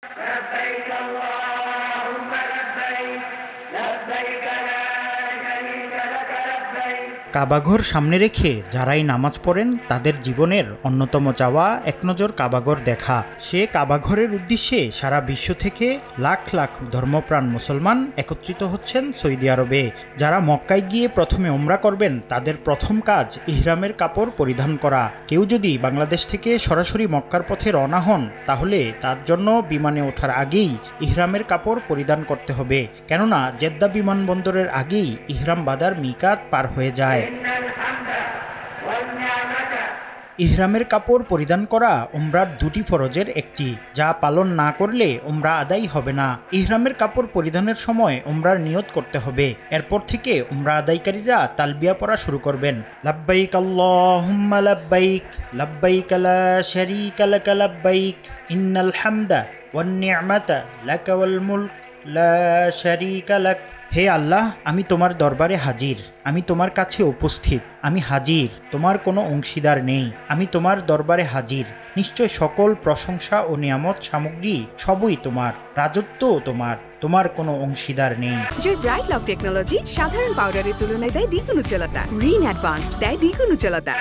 لبيك اللهم لبيك لبيك لا شريك لك لبيك। কাবাঘর সামনে রেখে যারাই নামাজ পড়েন তাদের জীবনের অন্যতম চাওয়া এক নজর কাবাঘর দেখা। সে কাবাঘরের উদ্দেশ্যে সারা বিশ্ব থেকে লাখ লাখ ধর্মপ্রাণ মুসলমান একত্রিত হচ্ছেন সৌদি আরবে। যারা মক্কায় গিয়ে প্রথমে ওমরা করবেন তাদের প্রথম কাজ ইহরামের কাপড় পরিধান করা। কেউ যদি বাংলাদেশ থেকে সরাসরি মক্কার পথে রওনা হন তাহলে তার জন্য বিমানে ওঠার আগেই ইহরামের কাপড় পরিধান করতে হবে, কেননা জেদ্দা বিমানবন্দরের আগেই ইহরাম বাঁধার মিকাত পার হয়ে যায়। ইহরামের কাপড় পরিধান করা উমরার দুটি ফরজের একটি, যা পালন না করলে উমরা আদায় হবে না। ইহরামের কাপড় পরিধানের সময় উমরার নিয়ত করতে হবে। এরপর থেকে উমরা আদায়কারীরা তালবিয়া পড়া শুরু করবেন। লাব্বাইক আল্লাহুম্মা লাব্বাইক লাব্বাইক লা শারীকা লাকা লাব্বাইক ইন্নাল হামদা ওয়ান নি'মাতা লাকা ওয়াল মুলক লা শারীকা লাক। হে আল্লাহ, আমি তোমার দরবারে হাজির, আমি তোমার কাছে উপস্থিত, আমি হাজির, তোমার কোনো অংশীদার নেই। আমি তোমার দরবারে হাজির, নিশ্চয় সকল প্রশংসা ও নিয়ামত সামগ্রী সবই তোমার, রাজত্বও তোমার, তোমার কোনো অংশীদার নেই। যে ব্রাইট লক টেকনোলজি সাধারণ পাউডারের তুলনায় দেয় দ্বিগুণ উজ্জ্বলতা, রিন অ্যাডভান্সড দেয় দ্বিগুণ উজ্জ্বলতা।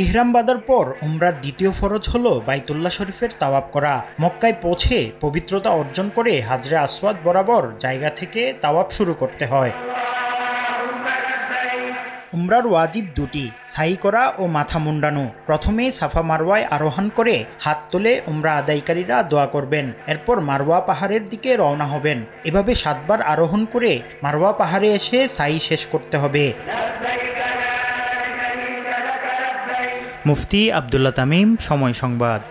ইহরাম বাঁধার পর উমরার দ্বিতীয় ফরজ হলো বাইতুল্লাহ শরীফের তাওয়াফ করা। মক্কায় পৌঁছে পবিত্রতা অর্জন করে হাজরে আসওয়াদ বরাবর জায়গা থেকে তাওয়াফ শুরু করতে হয়। উমরার ওয়াজিব দুটি, সাই করা ও মাথা মুন্ডানো। প্রথমে সাফা মারওয়ায় আরোহণ করে হাত তুলে উমরা আদায়কারীরা দোয়া করবেন। এরপর মারওয়া পাহাড়ের দিকে রওনা হবেন। এভাবে 7 বার আরোহণ করে মারওয়া পাহাড়ে এসে সাই শেষ করতে হবে। মুফতি আব্দুল্লাহ তামিম, সময় সংবাদ।